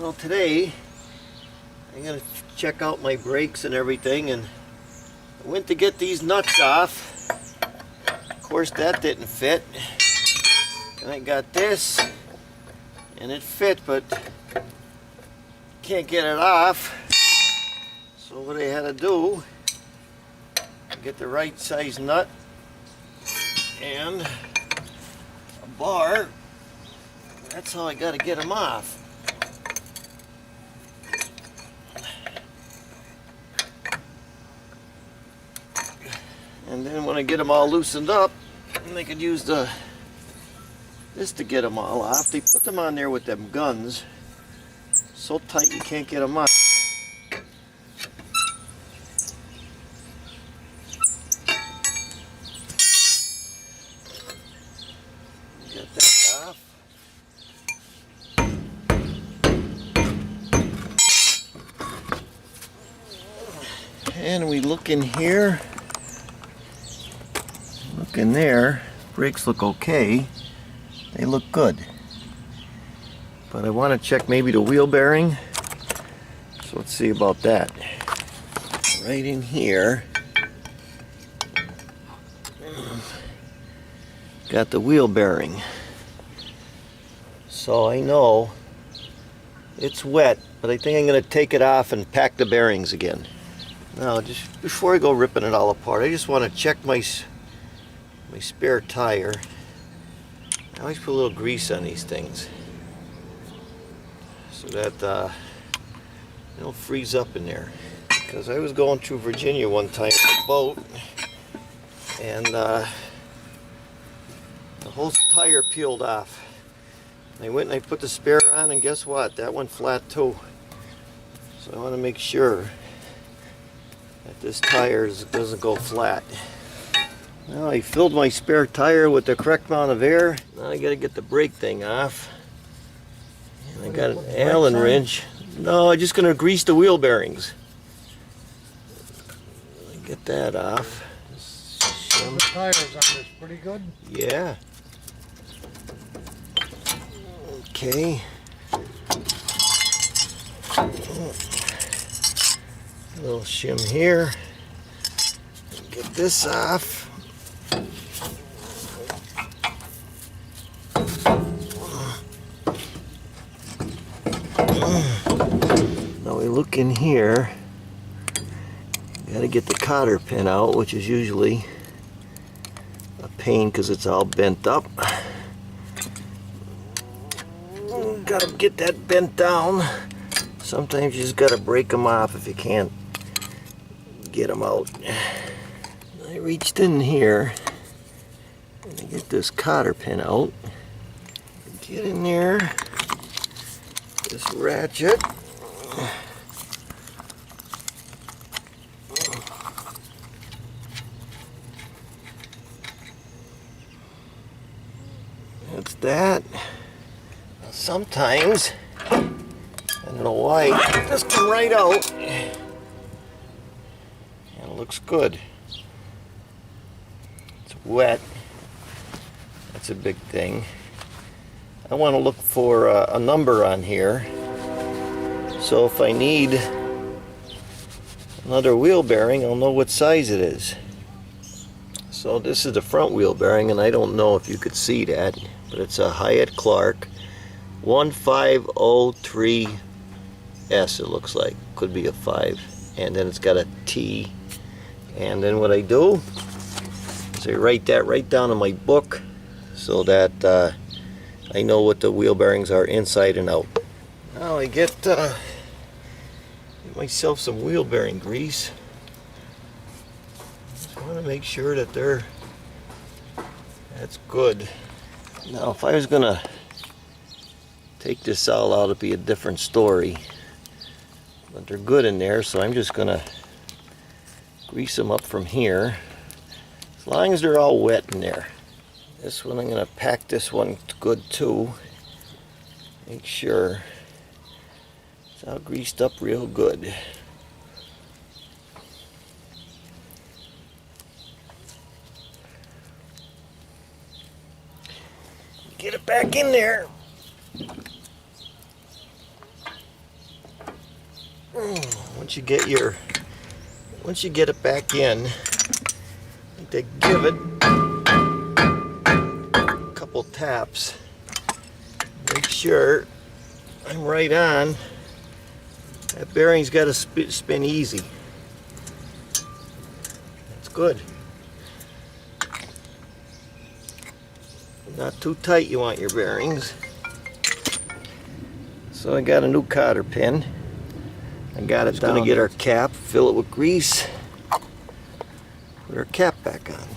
Well, today I'm going to check out my brakes and everything, and I went to get these nuts off. Of course that didn't fit. And I got this and it fit, but can't get it off. So what I had to do, get the right size nut and a bar. That's how I got to get them off. And then when I get them all loosened up, and I could use this to get them all off. They put them on there with them guns, so tight you can't get them off. Get that off. And we look in here. Look in there. Brakes look okay. They look good. But I want to check maybe the wheel bearing. So let's see about that. Right in here. Got the wheel bearing. So I know it's wet, but I think I'm going to take it off and pack the bearings again. Now, just before I go ripping it all apart, I just want to check my spare tire. I always put a little grease on these things so that they don't freeze up in there. Because I was going through Virginia one time with a boat, and the whole tire peeled off. I went and I put the spare on, and guess what? That went flat too. So I want to make sure that this tire doesn't go flat. Now I filled my spare tire with the correct amount of air. Now I gotta get the brake thing off. And I got an Allen wrench. No, I'm just gonna grease the wheel bearings. Get that off. The tires on this pretty good. Yeah. Okay. A little shim here. Get this off. Now we look in here. Got to get the cotter pin out, which is usually a pain because it's all bent up. Got to get that bent down. Sometimes you just got to break them off if you can't get them out. I reached in here and I get this cotter pin out. Get in there. This ratchet. That's that. Sometimes, I don't know why, it just come right out. And it looks good. It's wet. That's a big thing. I want to look for a number on here. So if I need another wheel bearing, I'll know what size it is. So this is the front wheel bearing, and I don't know if you could see that, but it's a Hyatt Clark 1503S, it looks like. Could be a 5. And then it's got a T. And then what I do is I write that right down in my book so that I know what the wheel bearings are inside and out. Now I get myself some wheel bearing grease. Just want to make sure that that's good. Now if I was gonna take this all out, it'd be a different story. But they're good in there, so I'm just gonna grease them up from here. As long as they're all wet in there. This one, I'm gonna pack this one good too. Make sure it's all greased up real good. Get it back in there. once you get it back in, they give it a couple taps. Make sure I'm right on. That bearing's got to spin easy. That's good. Not too tight, you want your bearings. So I got a new cotter pin. I got it down. Gonna get our cap, fill it with grease, put our cap back on.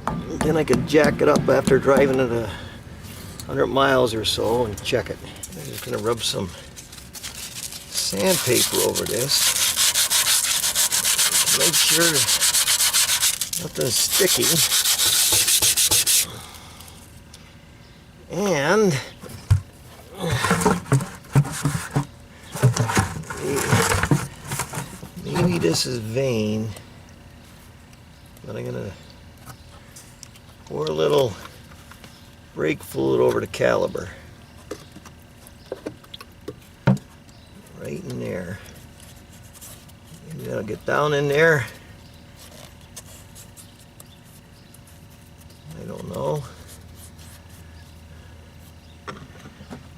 And then I could jack it up after driving it 100 miles or so and check it. I'm just gonna rub some sandpaper over this. Make sure nothing's sticky. And maybe this is vain, but I'm gonna pour a little brake fluid over the caliper. Right in there. Maybe that'll get down in there. I don't know.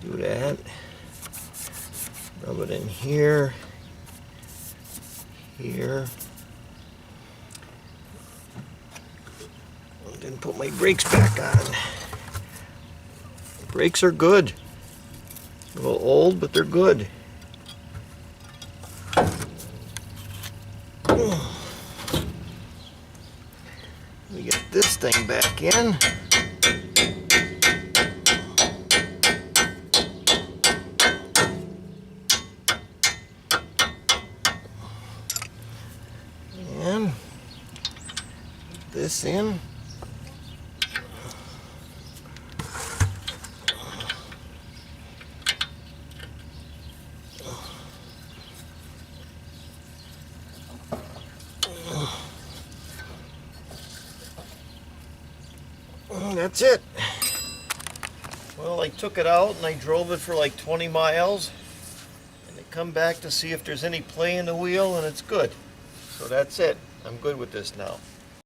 Do that. Rub it in here. Here. And then put my brakes back on. The brakes are good. A little old, but they're good. We get this thing back in. And put this in. That's it. Well, I took it out and I drove it for like 20 miles. And I come back to see if there's any play in the wheel, and it's good. So that's it. I'm good with this now.